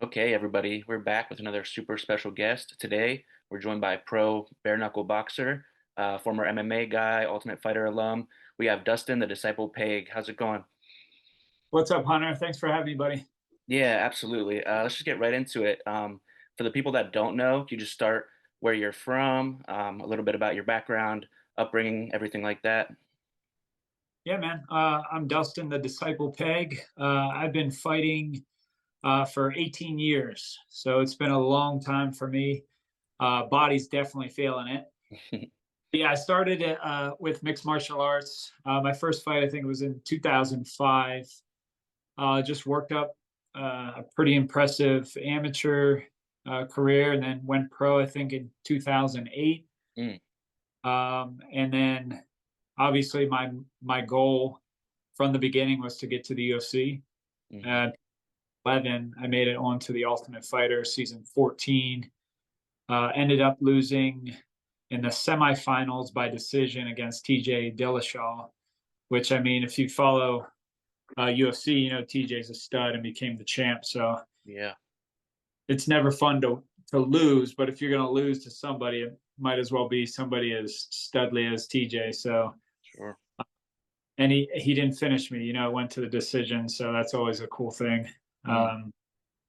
Okay, everybody, we're back with another super special guest. Today, we're joined by pro bare knuckle boxer, former MMA guy, Ultimate Fighter alum. We have Dustin, the Disciple Pague. How's it going? What's up, Hunter? Thanks for having me, buddy. Yeah, absolutely. Let's just get right into it. For the people that don't know, can you just start where you're from, a little bit about your background, upbringing, everything like that? Yeah, man. I'm Dustin, the Disciple Peg. I've been fighting for 18 years, so it's been a long time for me. Body's definitely feeling it. Yeah, I started it with mixed martial arts. My first fight, I think, was in 2005. Just worked up a pretty impressive amateur career, and then went pro, I think, in 2008. Mm, And then obviously my goal from the beginning was to get to the UFC. mhm, At 11, I made it onto the Ultimate Fighter season 14. Ended up losing in the semifinals by decision against TJ Dillashaw, which, I mean, if you follow UFC, you know TJ's a stud and became the champ. So yeah, it's never fun to lose, but if you're going to lose to somebody, it might as well be somebody as studly as TJ. So sure. and he didn't finish me. Went to the decision, so that's always a cool thing. Mm,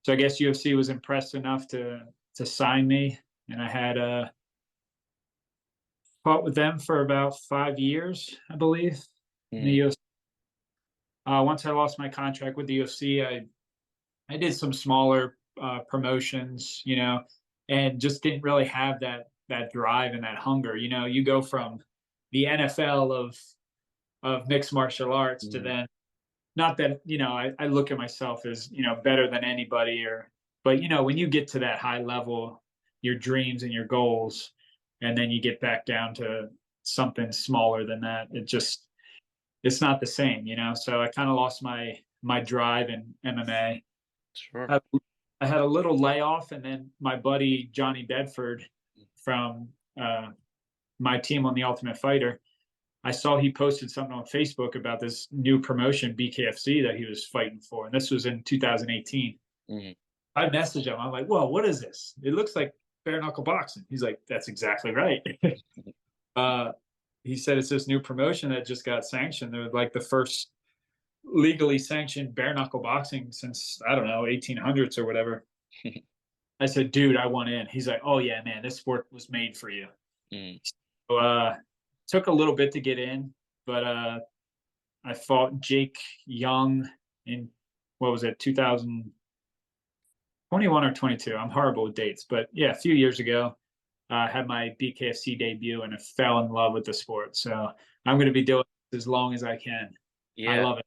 So I guess UFC was impressed enough to sign me, and I had fought with them for about 5 years, I believe, in the mm, UFC. Once I lost my contract with the UFC, I did some smaller promotions, and just didn't really have that drive and that hunger. You go from the NFL of mixed martial arts to mm, then, not that, I look at myself as, better than anybody, but when you get to that high level, your dreams and your goals, and then you get back down to something smaller than that, it's not the same. So I kind of lost my drive in MMA. sure. I, I had a little layoff, and then my buddy Johnny Bedford from my team on the Ultimate Fighter, I saw he posted something on Facebook about this new promotion, BKFC, that he was fighting for, and this was in 2018. Mm, I messaged him. I'm like, "Whoa, what is this? It looks like bare knuckle boxing." He's like, "That's exactly right." uh, he said it's this new promotion that just got sanctioned. They're like the first legally sanctioned bare knuckle boxing since, I don't know, 1800s or whatever. I said, "Dude, I want in." He's like, "Oh yeah, man, this sport was made for you." mm, So, took a little bit to get in, but I fought Jake Young in, what was it, 2021 or 22. I'm horrible with dates, but yeah, a few years ago, I had my BKFC debut and I fell in love with the sport. So I'm going to be doing this as long as I can. I yeah. love it.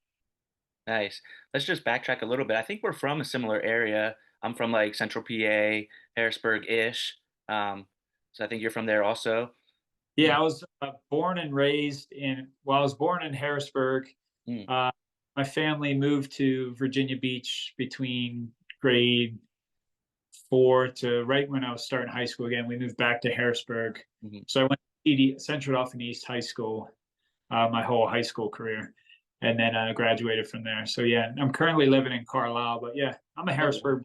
Nice. Let's just backtrack a little bit. I think we're from a similar area. I'm from like Central PA, Harrisburg-ish. So I think you're from there also. Yeah, I was born and raised I was born in Harrisburg. Mm, Uh, my family moved to Virginia Beach between grade 4 to right when I was starting high school again. We moved back to Harrisburg. mhm. So I went to Central Dauphin East High School my whole high school career, and then graduated from there. So yeah, I'm currently living in Carlisle, but yeah, I'm a Oh, Harrisburg.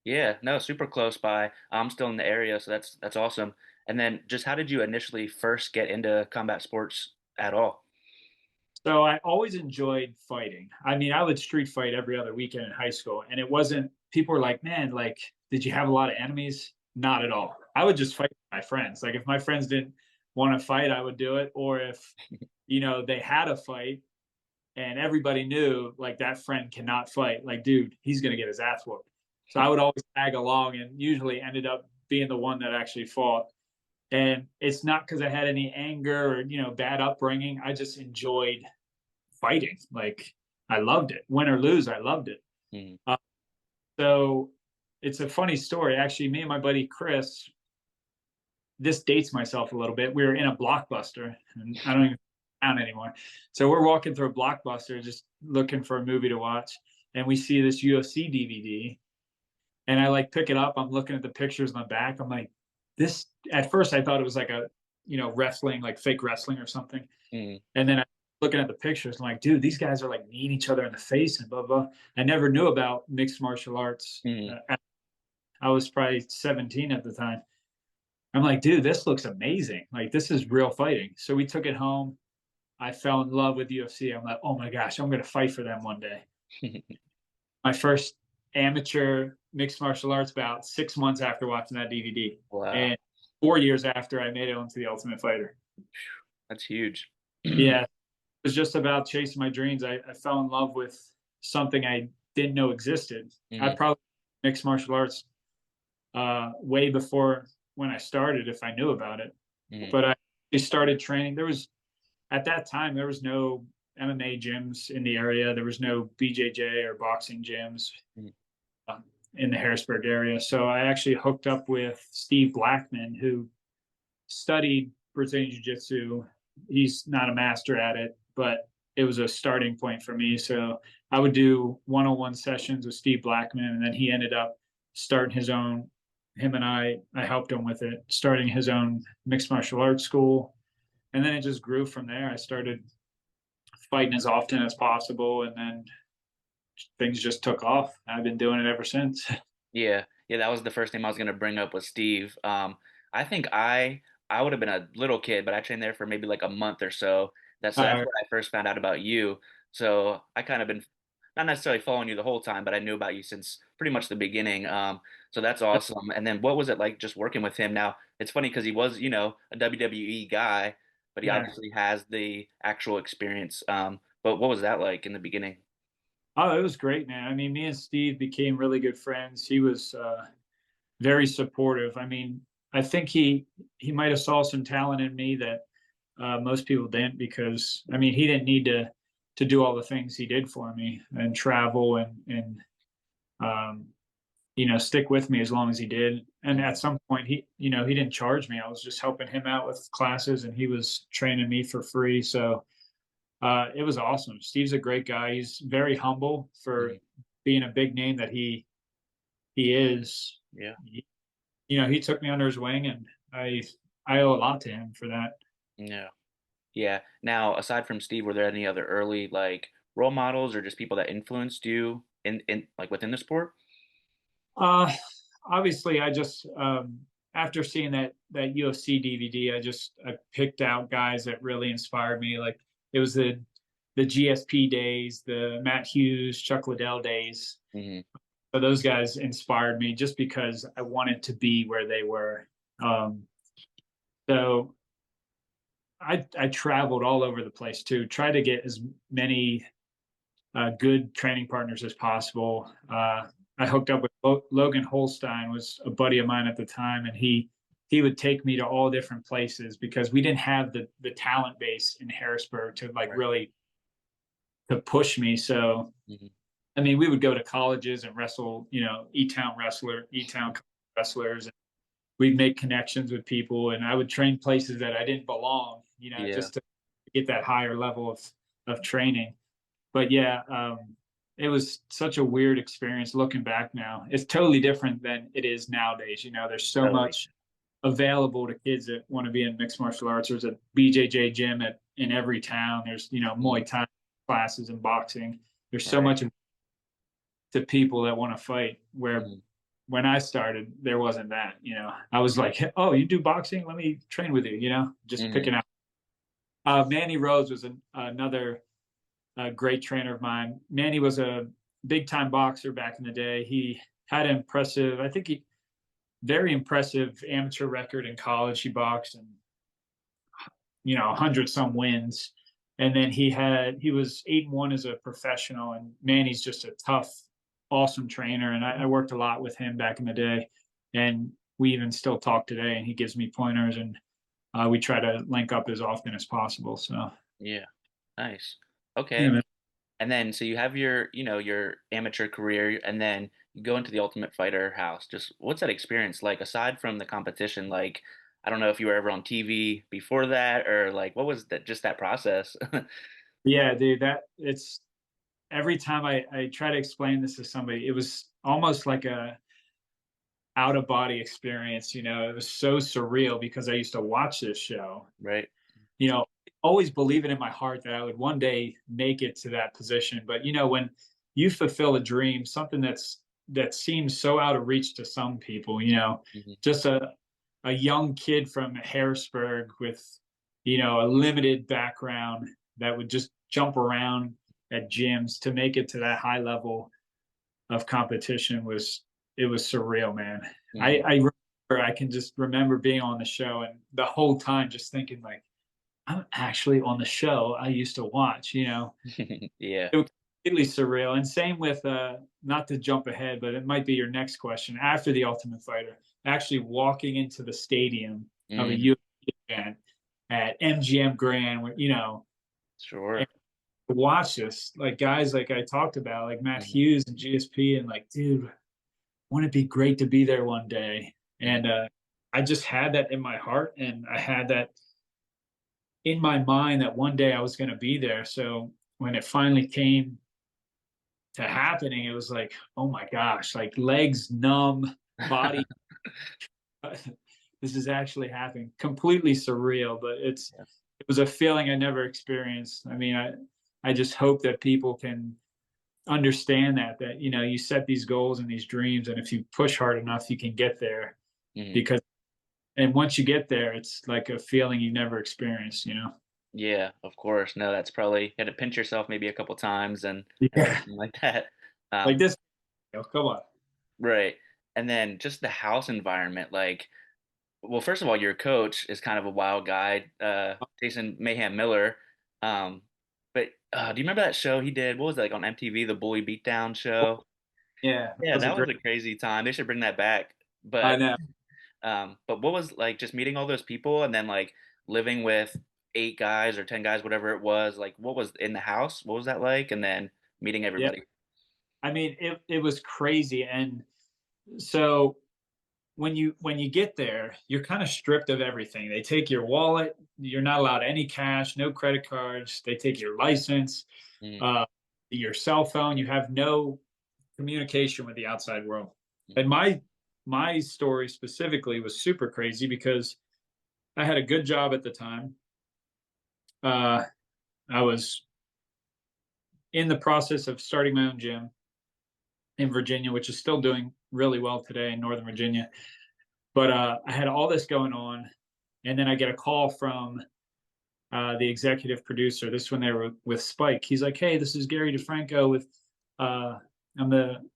yeah, no, super close by. I'm still in the area, so that's awesome. And then just how did you initially first get into combat sports at all? So I always enjoyed fighting. I mean, I would street fight every other weekend in high school, and it wasn't. People were like, "Man, like, did you have a lot of enemies?" Not at all. I would just fight with my friends. Like, if my friends didn't want to fight, I would do it, or if they had a fight and everybody knew like that friend cannot fight, like, dude, he's gonna get his ass whooped. So I would always tag along and usually ended up being the one that actually fought. And it's not because I had any anger or bad upbringing. I just enjoyed fighting. Like, I loved it. Win or lose, I loved it. Mhm. Uh, so it's a funny story. Actually, me and my buddy Chris, this dates myself a little bit. We were in a Blockbuster, and I don't even town anymore. So we're walking through a Blockbuster, just looking for a movie to watch, and we see this UFC DVD. And I like pick it up. I'm looking at the pictures on the back. I'm like, this. At first, I thought it was like a wrestling, like fake wrestling or something. Mhm. And then I looking at the pictures and like, dude, these guys are like kneeing each other in the face and blah blah. I never knew about mixed martial arts. Mhm. I was probably 17 at the time. I'm like, dude, this looks amazing. Like, this is real fighting. So we took it home. I fell in love with UFC. I'm like, oh my gosh, I'm going to fight for them one day. My first amateur mixed martial arts bout 6 months after watching that DVD. Wow, And 4 years after I made it onto the Ultimate Fighter. that's huge. Yeah, it was just about chasing my dreams. I fell in love with something I didn't know existed. I Mhm, probably mixed martial arts way before when I started if I knew about it. mhm, But I started training. There was at that time there was no MMA gyms in the area. There was no BJJ or boxing gyms mhm. uh, in the Harrisburg area. So I actually hooked up with Steve Blackman, who studied Brazilian Jiu Jitsu. He's not a master at it, but it was a starting point for me. So I would do one-on-one sessions with Steve Blackman, and then he ended up starting his own. Him and I helped him with it, starting his own mixed martial arts school, and then it just grew from there. I started fighting as often as possible, and then things just took off. I've been doing it ever since. Yeah, yeah, that was the first name I was gonna bring up was Steve. I think I would have been a little kid, but I trained there for maybe like a month or so. That's uh, when I first found out about you. So I kind of been not necessarily following you the whole time, but I knew about you since pretty much the beginning. So that's awesome. And then what was it like just working with him? Now it's funny because he was, a WWE guy, but he yeah. obviously has the actual experience. But what was that like in the beginning? Oh, it was great, man. I mean, me and Steve became really good friends. He was very supportive. I mean, I think he might have saw some talent in me that most people didn't because I mean he didn't need to do all the things he did for me and travel and um, stick with me as long as he did. And at Mhm. some point he didn't charge me. I was just helping him out with classes and he was training me for free. So it was awesome. Steve's a great guy. He's very humble for Mhm. being a big name that he is. Yeah. He took me under his wing, and I owe a lot to him for that. Yeah. Yeah. Now, aside from Steve, were there any other early like role models or just people that influenced you in like within the sport? Uh, Obviously, I just after seeing that UFC DVD, I picked out guys that really inspired me. Like it was the GSP days, the Matt Hughes, Chuck Liddell days. Hmm. So those guys inspired me just because I wanted to be where they were. Um, so I traveled all over the place too, try to get as many good training partners as possible. I hooked up with Logan Holstein, was a buddy of mine at the time, and he would take me to all different places because we didn't have the talent base in Harrisburg to like Right. really to push me. So Hmm. I mean, we would go to colleges and wrestle, E Town wrestlers. And we'd make connections with people, and I would train places that I didn't belong, Yeah. just to get that higher level of training. But yeah, it was such a weird experience looking back now. It's totally different than it is nowadays. There's so Totally. much available to kids that want to be in mixed martial arts. There's a BJJ gym in every town. There's, Hmm. Muay Thai classes and boxing. There's so Right. much to people that want to fight where Hmm. when I started, there wasn't that, I was like, oh, you do boxing? Let me train with you, just Hmm. picking out. Manny Rose was another great trainer of mine. Manny was a big time boxer back in the day. He had an impressive, I think very impressive amateur record in college. He boxed and 100 some wins. And then he was 8-1 as a professional. And Manny's just a tough, awesome trainer. And I worked a lot with him back in the day. And we even still talk today. And he gives me pointers, and we try to link up as often as possible. So Yeah. Nice. yeah, Okay. man. And then so you have your amateur career and then you go into the Ultimate Fighter house. Just what's that experience like aside from the competition? Like, I don't know if you were ever on TV before that or like what was that just that process? Yeah, dude, that it's every time I try to explain this to somebody, it was almost like a out of body experience. It was so surreal because I used to watch this show. Right. You know, always believing in my heart that I would one day make it to that position. But when you fulfill a dream, something that seems so out of reach to some people, Mhm. just a young kid from Harrisburg with, a limited background that would just jump around at gyms to make it to that high level of competition was surreal, man. Mhm. I can just remember being on the show and the whole time just thinking like, I'm actually on the show I used to watch. Yeah. It was completely surreal. And same with not to jump ahead, but it might be your next question. After the Ultimate Fighter, actually walking into the stadium of a Mhm. UFC event at MGM Grand, where and Sure. watch this, like guys like I talked about, like Matt Mhm. Hughes and GSP, and like, dude, wouldn't it be great to be there one day? Mhm. And I just had that in my heart, and I had that in my mind that one day I was going to be there. So when it finally came to happening, it was like, oh my gosh, like legs numb, body. This is actually happening. Completely surreal, but Yeah. it was a feeling I never experienced. I mean, I just hope that people can understand that you set these goals and these dreams, and if you push hard enough, you can get there. Mhm. Because and once you get there, it's like a feeling you never experienced. Yeah, of course. No, that's probably you had to pinch yourself maybe a couple times and Yeah, everything like that. like Um, this. Come on. right. And then just the house environment, like, well, first of all, your coach is kind of a wild guy, Jason Mayhem Miller. Um, but do you remember that show he did? What was that, like on MTV, the Bully Beatdown show? Yeah, that Yeah, was a that was great. a crazy time. They should bring that back. I But know. but what was like just meeting all those people and then like living with 8 guys or 10 guys, whatever it was, like what was in the house? What was that like? And then meeting Yeah, everybody. I mean, it was crazy, and so when you get there, you're kind of stripped of everything. They take your wallet. You're not allowed any cash, no credit cards. They take your license, Mm, uh, your cell phone. You have no communication with the outside world. mm, And my story specifically was super crazy because I had a good job at the time. Uh, I was in the process of starting my own gym in Virginia, which is still doing really well today in Northern Virginia. But I had all this going on, and then I get a call from the executive producer. This when they were with Spike. He's like, "Hey, this is Gary DeFranco with I'm the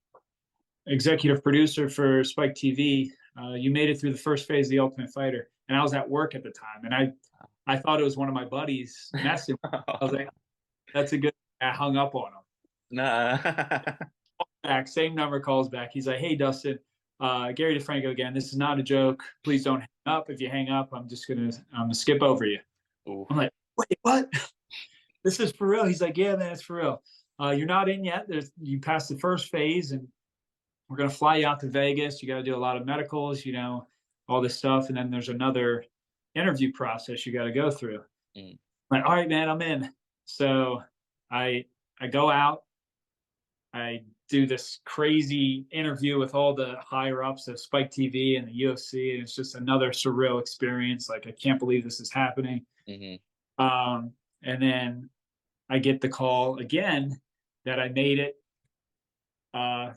executive producer for Spike TV. You made it through the first phase of the Ultimate Fighter." And I was at work at the time, and I thought it was one of my buddies messing. I was like, "That's a good." I hung up on him. nah. Back, same number calls back. He's like, "Hey, Dustin, Gary DeFranco again. This is not a joke. Please don't hang up. If you hang up, I'm gonna skip over you." Ooh. I'm like, "Wait, what? This is for real?" He's like, "Yeah, man, it's for real. You're not in yet. You passed the first phase, and we're gonna fly you out to Vegas. You got to do a lot of medicals, all this stuff, and then there's another interview process you got to go through." Mm, I'm like, "All right, man, I'm in." So I I go out. I do this crazy interview with all the higher ups of Spike TV and the UFC, and it's just another surreal experience. Like, I can't believe this is happening. mhm, And then I get the call again that I made it uh,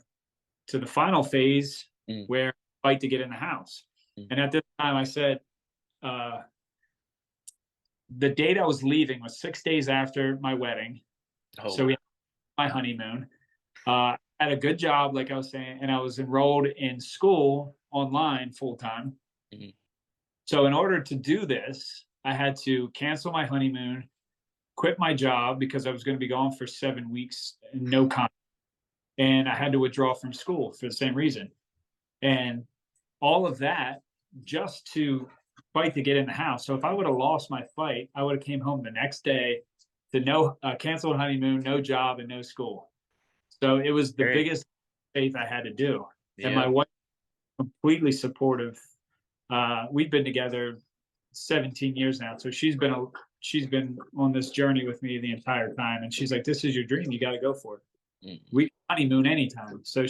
to the final phase mm, where I fight to get in the house. mm. And at this time, I said uh, the date I was leaving was 6 days after my wedding. Oh, So wow. we had my honeymoon. Had a good job, like I was saying, and I was enrolled in school online full time. Mhm, So in order to do this, I had to cancel my honeymoon, quit my job because I was going to be gone for 7 weeks, no contract, and I had to withdraw from school for the same reason. And all of that just to fight to get in the house. So if I would have lost my fight, I would have came home the next day to no canceled honeymoon, no job, and no school. So it was the great. biggest faith I had to do. And my Yeah. wife completely supportive. We've been together 17 years now, so she's been on this journey with me the entire time, and she's like, "This is your dream. You got to go for it. Mm, We honeymoon anytime." So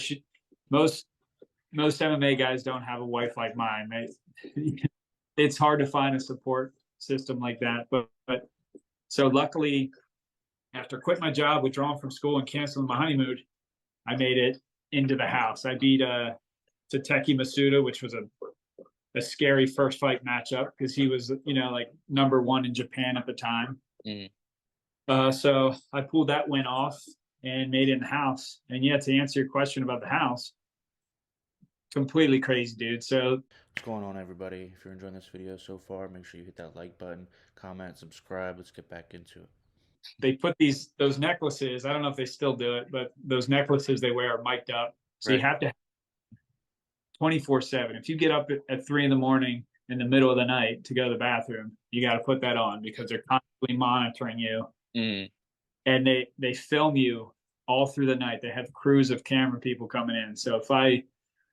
most most MMA guys don't have a wife like mine. It's hard to find a support system like that, but So luckily, after quitting my job, withdrawing from school, and canceling my honeymoon, I made it into the house. I beat Tateki Masuda, which was a scary first fight matchup because he was, like #1 in Japan at the time. Mm. So I pulled that win off and made it in the house. And yeah, to answer your question about the house, completely crazy, dude. So What's going on, everybody? If you're enjoying this video so far, make sure you hit that like button, comment, subscribe. Let's get back into it. they put those necklaces. I don't know if they still do it, but those necklaces they wear are mic'd up. So you Right. have to have 24/7. If you get up at 3 in the morning in the middle of the night to go to the bathroom, you got to put that on because they're constantly monitoring you. Mm. And they film you all through the night. They have crews of camera people coming in. So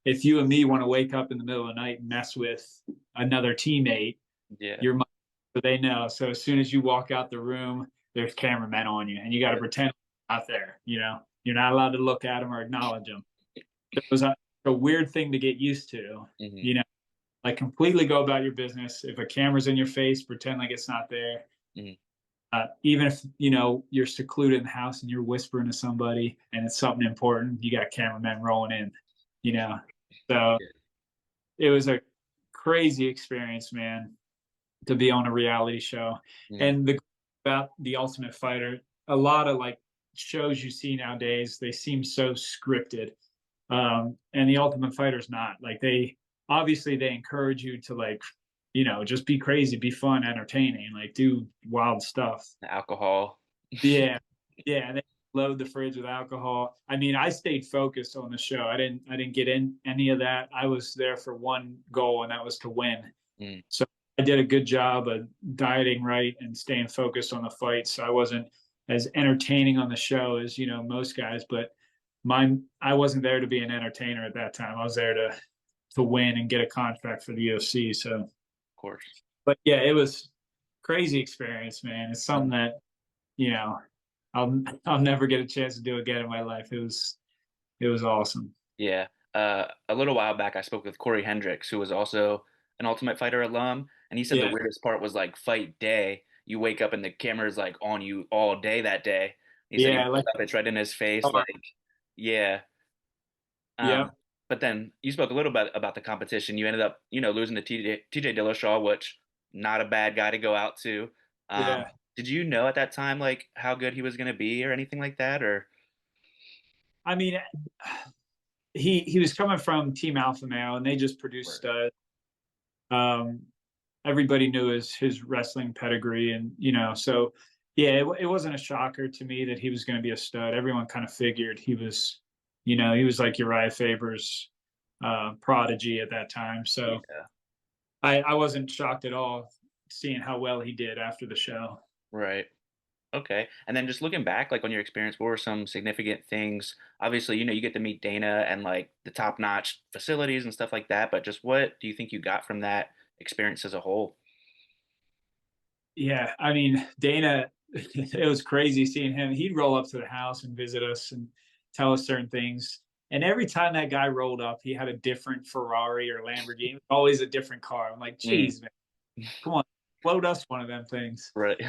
if you and me want to wake up in the middle of the night and mess with another teammate, Yeah. they know. So as soon as you walk out the room, there's cameramen on you, and you got to pretend out there. You're not allowed to look at them or acknowledge them. It was a weird thing to get used to. Mm-hmm. Like completely go about your business. If a camera's in your face, pretend like it's not there. Mm-hmm. Even if you're secluded in the house and you're whispering to somebody and it's something important, you got cameramen rolling in. So it was a crazy experience, man, to be on a reality show. Mm-hmm. And about the Ultimate Fighter, a lot of like shows you see nowadays, they seem so scripted. And the Ultimate Fighter's not. Like they encourage you to like, just be crazy, be fun, entertaining, like do wild stuff. Alcohol. Yeah. Yeah. And they load the fridge with alcohol. I mean, I stayed focused on the show. I didn't get in any of that. I was there for one goal, and that was to win. Mm. So I did a good job of dieting right and staying focused on the fight. So I wasn't as entertaining on the show as, most guys, but I wasn't there to be an entertainer at that time. I was there to win and get a contract for the UFC. So, of course. But yeah, it was crazy experience, man. It's something that, I'll never get a chance to do again in my life. It was awesome. Yeah. A little while back, I spoke with Corey Hendricks, who was also an Ultimate Fighter alum, and he said the weirdest part was like fight day. You wake up and the camera's like on you all day that day. He said he woke up, it's right in his face, like, yeah. Yeah. But then you spoke a little bit about the competition. You ended up, losing to TJ Dillashaw, which not a bad guy to go out to. Yeah. Did you know at that time like how good he was going to be or anything like that? Or I mean, he was coming from Team Alpha Male, and they just produced studs. Everybody knew his wrestling pedigree, and so yeah, it wasn't a shocker to me that he was going to be a stud. Everyone kind of figured he was like Uriah Faber's prodigy at that time. So yeah. I wasn't shocked at all seeing how well he did after the show. Right. Okay. And then just looking back, like on your experience, what were some significant things? Obviously, you get to meet Dana and like the top-notch facilities and stuff like that, but just what do you think you got from that experience as a whole? Yeah, I mean, Dana, it was crazy seeing him. He'd roll up to the house and visit us and tell us certain things. And every time that guy rolled up, he had a different Ferrari or Lamborghini, always a different car. I'm like, geez, man, come on, load us one of them things. Right.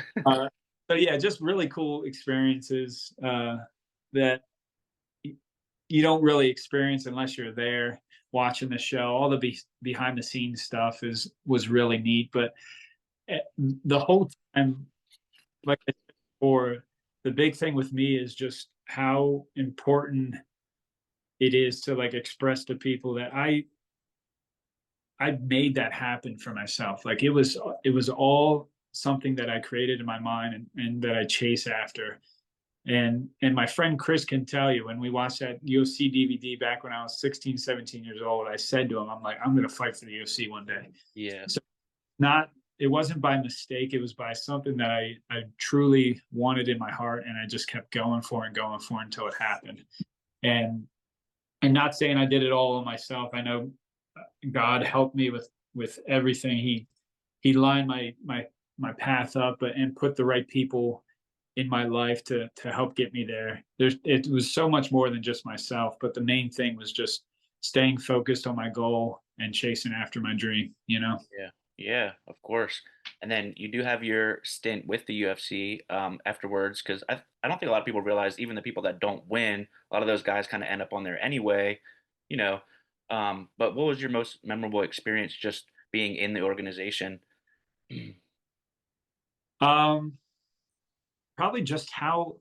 So yeah, just really cool experiences that you don't really experience unless you're there watching the show. All the behind the scenes stuff was really neat. But the whole time, like I said before, the big thing with me is just how important it is to like express to people that I made that happen for myself. Like it was all something that I created in my mind and that I chase after. And my friend Chris can tell you, when we watched that UFC DVD back when I was 16, 17 years old, I said to him, I'm like, I'm going to fight for the UFC one day. Yeah. So it wasn't by mistake. It was by something that I truly wanted in my heart. And I just kept going for it until it happened. And not saying I did it all on myself. I know God helped me with everything. He lined my path up and put the right people in my life to help get me there. It was so much more than just myself, but the main thing was just staying focused on my goal and chasing after my dream. Yeah. Yeah, of course. And then you do have your stint with the UFC afterwards, because I don't think a lot of people realize even the people that don't win, a lot of those guys kind of end up on there anyway, you know. But what was your most memorable experience just being in the organization? Um, Probably just how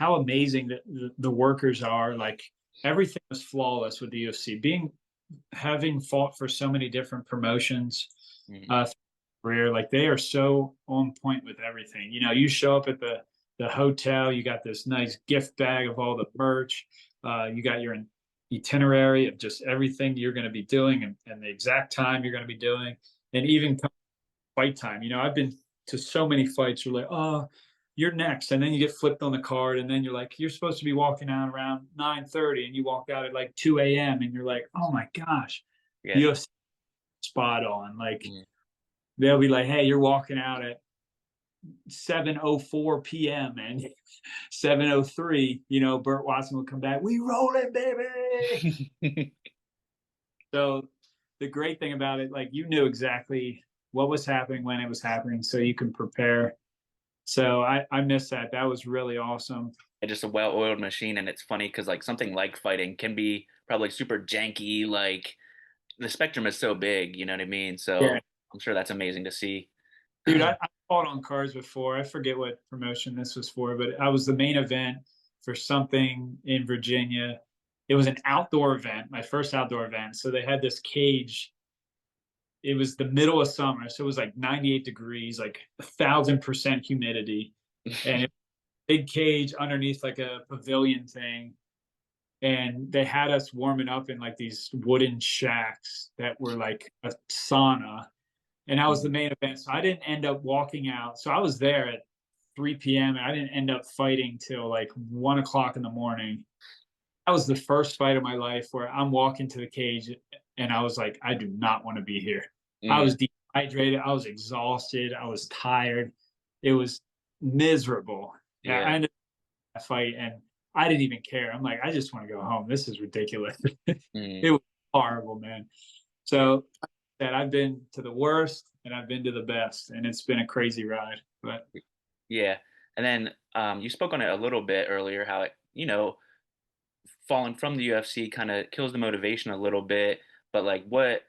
amazing the workers are. Like everything was flawless with the UFC. Being having fought for so many different promotions, Mhm. career, like they are so on point with everything. You know, you show up at the hotel, you got this nice gift bag of all the merch. You got your itinerary of just everything you're going to be doing and the exact time you're going to be doing, and even fight time. You know, I've been to so many fights. You're like, oh, you're next, and then you get flipped on the card, and then you're like, you're supposed to be walking out around 9:30, and you walk out at like 2 a.m., and you're like, oh my gosh, Yeah. UFC spot on. Like Mhm. they'll be like, hey, you're walking out at 7:04 p.m. and 7:03. You know, Burt Watson will come back. We rolling, baby. So the great thing about it, like you knew exactly what was happening when it was happening, so you can prepare. So I miss that. That was really awesome. And just a well-oiled machine, and it's funny because like something like fighting can be probably super janky, like the spectrum is so big, you know what I mean? Yeah, So I'm sure that's amazing to see. dude, I fought on cards before. I forget what promotion this was for, but I was the main event for something in Virginia. It was an outdoor event, my first outdoor event. So they had this cage. It was the middle of summer, so it was like 98 degrees, like 1,000% humidity, and big cage underneath like a pavilion thing. And they had us warming up in like these wooden shacks that were like a sauna. And I was the Mhm. main event. So I didn't end up walking out. So I was there at 3 p.m. and I didn't end up fighting till like 1 o'clock in the morning. That was the first fight of my life where I'm walking to the cage and I was like, I do not want to be here. I Mm, was dehydrated. I was exhausted. I was tired. It was miserable. Yeah, yeah. I ended that fight and I didn't even care. I'm like, I just want to go home. This is ridiculous. Mm, It was horrible, man. yeah. So that I've been to the worst and I've been to the best, and it's been a crazy ride. But Yeah. And then you spoke on it a little bit earlier, how it, falling from the UFC kind of kills the motivation a little bit. But like, what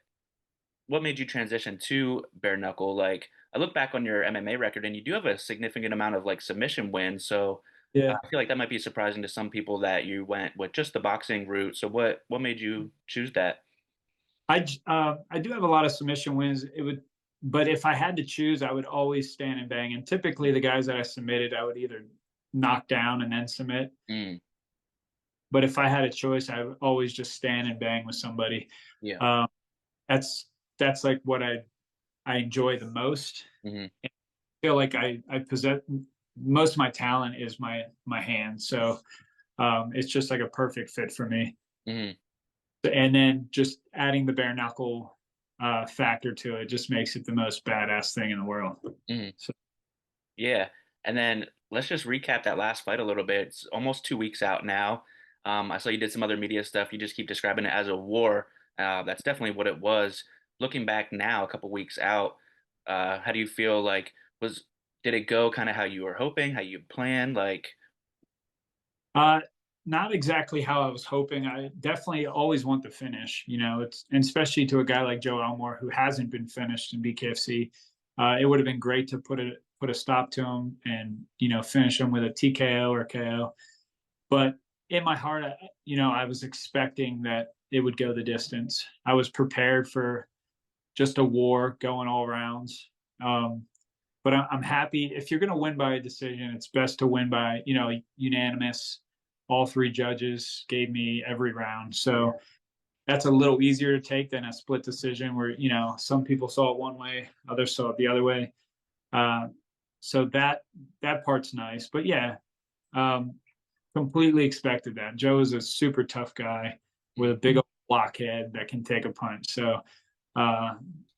made you transition to bare knuckle? Like, I look back on your MMA record, and you do have a significant amount of like submission wins. So yeah, I feel like that might be surprising to some people that you went with just the boxing route. So what made you choose that? I do have a lot of submission wins. It would, but if I had to choose, I would always stand and bang. And typically, the guys that I submitted, I would either knock down and then submit. Mm, But if I had a choice, I would always just stand and bang with somebody. yeah. Um, that's that's like what I enjoy the most. Hmm. I feel like I possess most of my talent is my hands. So it's just like a perfect fit for me. Hmm. And then just adding the bare knuckle factor to it just makes it the most badass thing in the world. Hmm. So Yeah. And then let's just recap that last fight a little bit. It's almost 2 weeks out now. I saw you did some other media stuff. You just keep describing it as a war. That's definitely what it was. Looking back now, a couple weeks out, how do you feel like was did it go kind of how you were hoping, how you planned? Like, uh, not exactly how I was hoping. I definitely always want the finish. You know, it's and especially to a guy like Joe Elmore who hasn't been finished in BKFC. It would have been great to put a stop to him and finish him with a TKO or KO. But in my heart, I was expecting that it would go the distance. I was prepared for just a war going all rounds. Um, but I'm happy if you're going to win by a decision, it's best to win by unanimous. All three judges gave me every round, so that's a little easier to take than a split decision where some people saw it one way, others saw it the other way. Uh, so that part's nice, but yeah, um, completely expected that. Joe is a super tough guy with a mm, big old blockhead that can take a punch. So uh,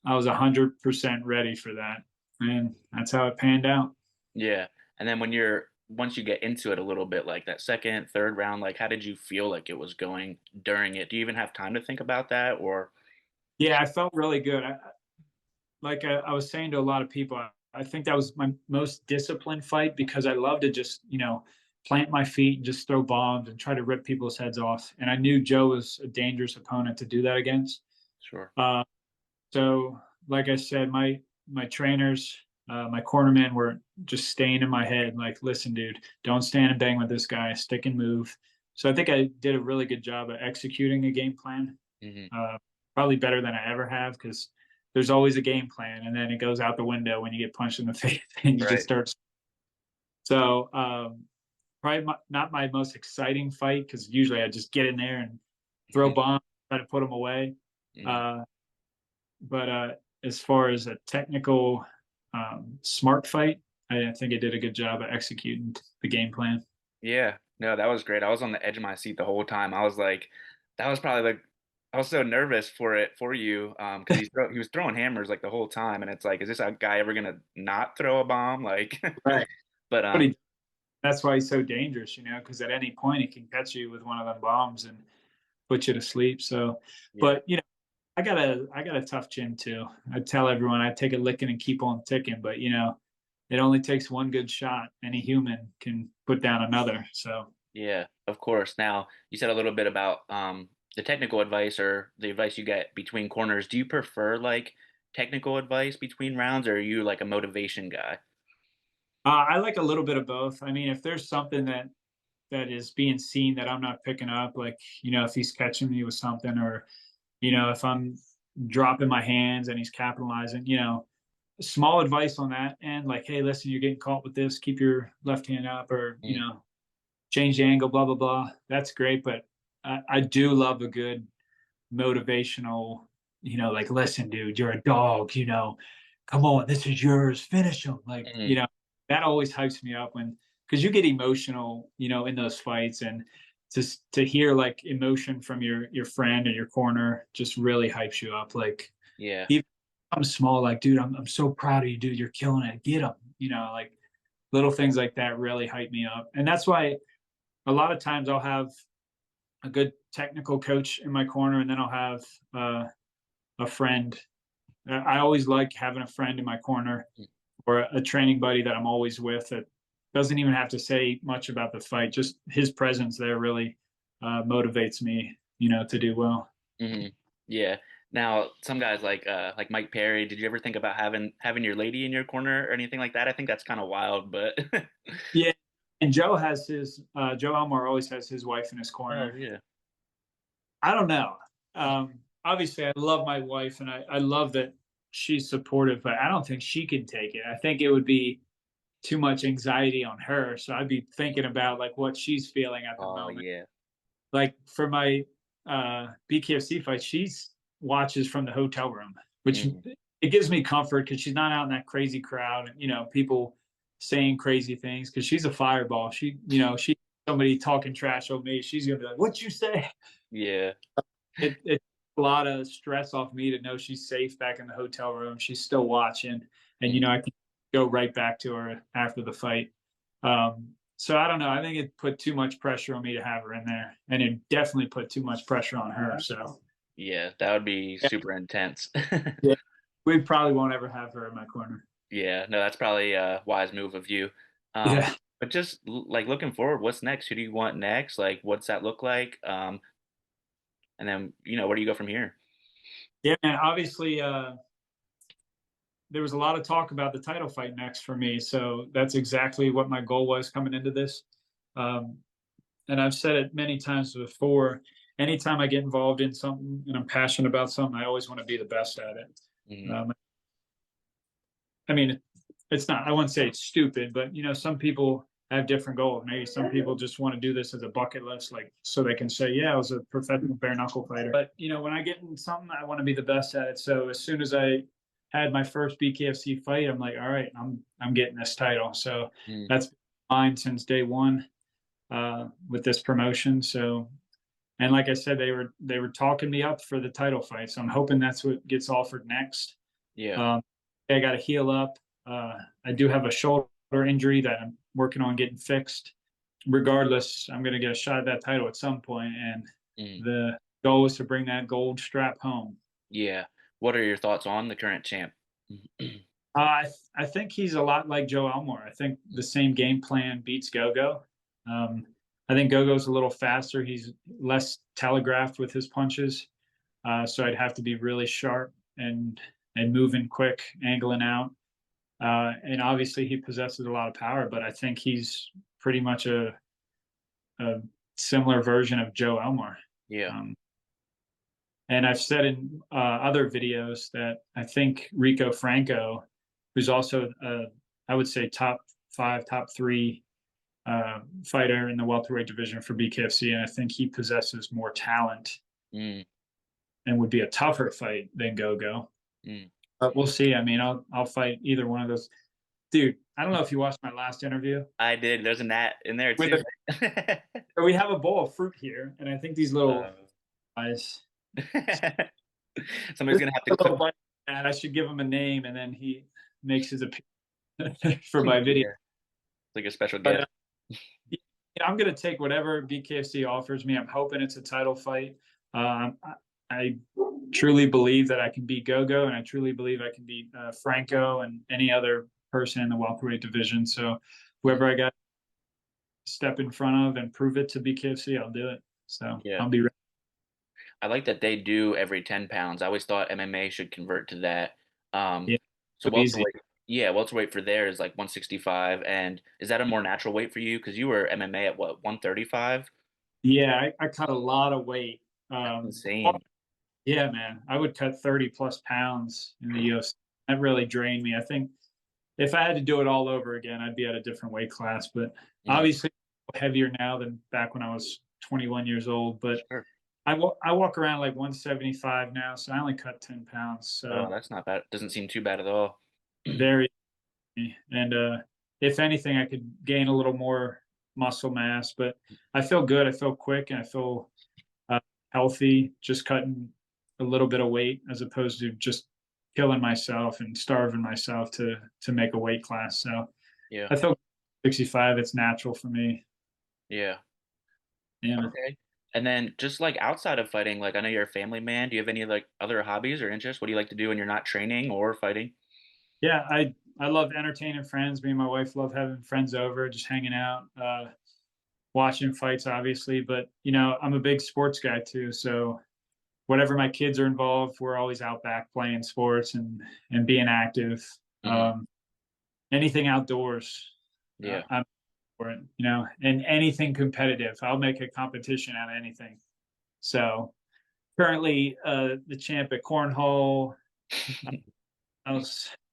I was 100% ready for that, and that's how it panned out. yeah. And then once you get into it a little bit, like that second, third round, like how did you feel like it was going during it? Do you even have time to think about that or? Yeah, I felt really good. like I was saying to a lot of people, I think that was my most disciplined fight because I love to just, plant my feet and just throw bombs and try to rip people's heads off. And I knew Joe was a dangerous opponent to do that against. Sure. Uh, so, like I said, my trainers, my cornermen were just staying in my head, like, listen, dude, don't stand and bang with this guy, stick and move. So I think I did a really good job of executing a game plan, Hmm. probably better than I ever have because there's always a game plan, and then it goes out the window when you get punched in the face and you just Right. start. So probably not my most exciting fight because usually I just get in there and throw Hmm. bombs, try to put them away. Hmm. Uh, but as far as a technical, smart fight, I think I did a good job of executing the game plan. Yeah. No, that was great. I was on the edge of my seat the whole time. I was like, that was probably like, I was so nervous for it for you, because he was throwing hammers like the whole time, and it's like, is this a guy ever gonna not throw a bomb? Like, Right. but But that's why he's so dangerous, because at any point he can catch you with one of them bombs and put you to sleep. So, yeah, but I got a tough chin too. I tell everyone I take a licking and keep on ticking, but it only takes one good shot. Any human can put down another. So yeah, of course. Now, you said a little bit about the technical advice or the advice you get between corners. Do you prefer like technical advice between rounds, or are you like a motivation guy? I like a little bit of both. I mean, if there's something that is being seen that I'm not picking up, like if he's catching me with something, or if I'm dropping my hands and he's capitalizing, small advice on that and like, hey, listen, you're getting caught with this, keep your left hand up, or Mm, change the angle, blah blah blah. That's great, but I do love a good motivational, like, listen, dude, you're a dog, come on, this is yours, finish him. Like, mm, that always hypes me up because you get emotional, in those fights, and to hear like emotion from your friend and your corner just really hypes you up. Like, yeah. even I'm small, like, dude, I'm so proud of you, dude. You're killing it. Get him. Like little things like that really hype me up. And that's why a lot of times I'll have a good technical coach in my corner, and then I'll have a friend. I always like having a friend in my corner Mm, or a training buddy that I'm always with that doesn't even have to say much about the fight. Just his presence there really motivates me, to do well. mhm. Yeah. Now, some guys like Mike Perry, did you ever think about having your lady in your corner or anything like that? I think that's kind of wild, but Yeah. And Joe Elmore always has his wife in his oh corner. yeah. I don't know. Obviously, I love my wife, and I love that she's supportive, but I don't think she can take it. I think it would be too much anxiety on her. So I'd be thinking about like what she's feeling at the Oh moment. yeah. Like for my BKFC fight, she's watches from the hotel room, which Mm, it gives me comfort because she's not out in that crazy crowd, and people saying crazy things because she's a fireball. She somebody talking trash over me, she's gonna be like, "What'd you say?" yeah. It's a lot of stress off me to know she's safe back in the hotel room. She's still watching, and Mm, I can go right back to her after the fight. So I don't know. I think it put too much pressure on me to have her in there, and it definitely put too much pressure on her. So yeah, that would be super intense. yeah, we probably won't ever have her in my corner. Yeah, no, that's probably a wise move of you. Yeah, But just like looking forward, what's next? Who do you want next? Like, what's that look like? And then, where do you go from here? yeah, man. Obviously, there was a lot of talk about the title fight next for me, so that's exactly what my goal was coming into this. Um, and I've said it many times before. Anytime I get involved in something and I'm passionate about something, I always want to be the best at it. Hmm. Um, I mean, it's not. I wouldn't say it's stupid, but some people have different goals. Maybe some people just want to do this as a bucket list, like so they can say, "Yeah, I was a professional bare knuckle fighter." But when I get in something, I want to be the best at it. So as soon as I had my first BKFC fight, I'm like, "All right, I'm getting this title." So Mm, that's been mine since day one with this promotion. So, and like I said, they were talking me up for the title fight. So I'm hoping that's what gets offered next. yeah. Um, I got to heal up. I do have a shoulder injury that I'm working on getting fixed. Regardless, I'm going to get a shot at that title at some point, and Mm, the goal is to bring that gold strap home. yeah. What are your thoughts on the current champ? I think he's a lot like Joe Elmore. I think the same game plan beats Gogo. Um, I think Gogo's a little faster. He's less telegraphed with his punches, so I'd have to be really sharp and moving quick, angling out. And obviously, he possesses a lot of power, but I think he's pretty much a similar version of Joe Elmore. Yeah. Um, and I've said in other videos that I think Rico Franco, who's also, I would say, top five, top three fighter in the welterweight division for BKFC, and I think he possesses more talent Mm, and would be a tougher fight than Gogo. mm. But we'll see. I mean, I'll fight either one of those. Dude, I don't know if you watched my last interview. I did. There's a gnat in there With too, right? we have a bowl of fruit here, and I think these little Uh, guys. Somebody's This gonna have to little clip. bunny, and I should give him a name, and then he makes his appearance for my video. Yeah, like a special But guest. yeah, I'm gonna take whatever BKFC offers me. I'm hoping it's a title fight. I truly believe that I can beat Gogo, and I truly believe I can beat Franco and any other person in the welterweight division. So Mm, whoever I got to step in front of and prove it to BKFC, I'll do it. So yeah. I'll be ready. I like that they do every 10 pounds. I always thought MMA should convert to that. Um, Yeah, so easy. welterweight, yeah, welterweight for there is like 165. And is that a more natural weight for you? Because you were MMA at what, 135? Yeah, I cut a lot of weight. That's Um, insane. yeah, man, I would cut 30 plus pounds in the UFC. That really drained me. I think if I had to do it all over again, I'd be at a different weight class. But Mm, obviously, heavier now than back when I was 21 years old. But sure. I walk around like 175 now, so I only cut 10 pounds. Oh, So that's not bad. Doesn't seem too bad at all. very, and if anything, I could gain a little more muscle mass. But I feel good. I feel quick, and I feel uh, healthy. Just cutting a little bit of weight as opposed to just killing myself and starving myself to make a weight class. So Yeah. I feel 65. It's natural for me. Yeah. Yeah. Okay. And then just like outside of fighting, like I know you're a family man. Do you have any like other hobbies or interests? What do you like to do when you're not training or fighting? Yeah, I love entertaining friends. Me and my wife love having friends over, just hanging out, watching fights, obviously. But I'm a big sports guy too. So whenever my kids are involved, we're always out back playing sports and being active. Hmm. Um, anything outdoors, Yeah. I'm for it. And anything competitive. I'll make a competition out of anything. So currently, the champ at cornhole,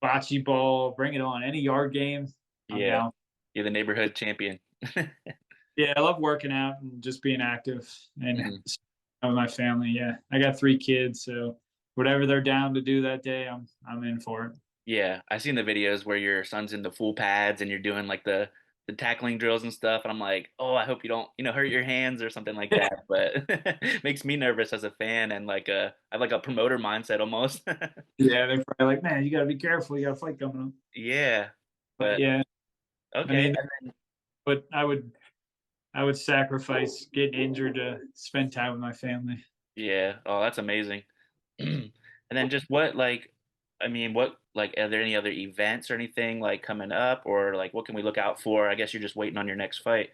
bocce ball, bring it on. Any yard game, I'm Yeah. down. You're the neighborhood champion. Yeah, I love working out and just being active and Mhm. with my family. Yeah, I got 3 kids, so whatever they're down to do that day, I'm in for it. Yeah, I've seen the videos where your son's in the full pads and you're doing like the tackling drills and stuff, and I'm like, oh, I hope you don't, hurt your hands or something like that. But makes me nervous as a fan and like I have like a promoter mindset almost. Yeah, they're probably like, man, you got to be careful. You got a fight coming up. Yeah, But but yeah, I okay, mean, but I would sacrifice getting injured to spend time with my family. yeah. Oh, that's amazing. And then just what like, I mean, what like, are there any other events or anything like coming up, or like what can we look out for? I guess you're just waiting on your next fight.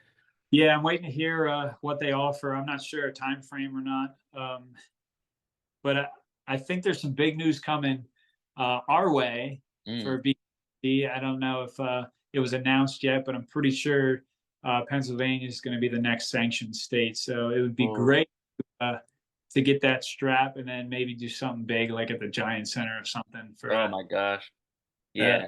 Yeah, I'm waiting to hear what they offer. I'm not sure a time frame or not, but I think there's some big news coming our way Mm. for BC. I don't know if it was announced yet, but I'm pretty sure Pennsylvania is going to be the next sanctioned state. So it would be Oh, great uh, to get that strap and then maybe do something big like at the Giant Center or something for oh my gosh. a, Yeah.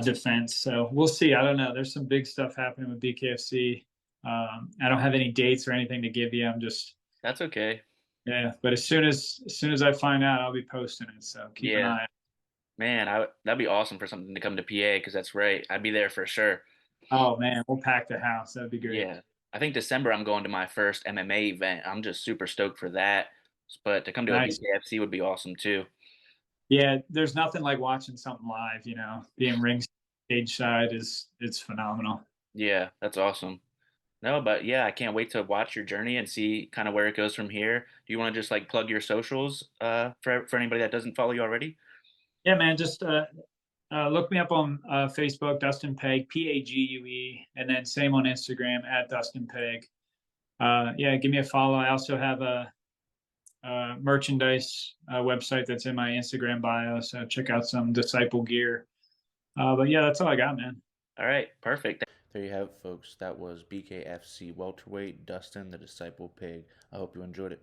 defense. So we'll see. I don't know. There's some big stuff happening with BKFC. I don't have any dates or anything to give you. I'm just That's okay. yeah. But as soon as I find out, I'll be posting it. So keep an Yeah. eye. Man, that'd be awesome for something to come to PA because that's right. I'd be there for sure. Oh man, we'll pack the house. That'd be great. Yeah. I think December I'm going to my first MMA event. I'm just super stoked for that. But to come to a Nice. BKFC would be awesome too. Yeah, there's nothing like watching something live. Being ringside side is it's phenomenal. Yeah, that's awesome. No, but yeah, I can't wait to watch your journey and see kind of where it goes from here. Do you want to just like plug your socials for anybody that doesn't follow you already? Yeah, man. Just look me up on Facebook, Dustin Pague, Pague, and then same on Instagram at Dustin Pague. Yeah, give me a follow. I also have a merchandise website that's in my Instagram bio. So check out some Disciple gear. But yeah, that's all I got, man. All right, perfect. There you have it, folks. That was BKFC welterweight Dustin the Disciple Pig. I hope you enjoyed it.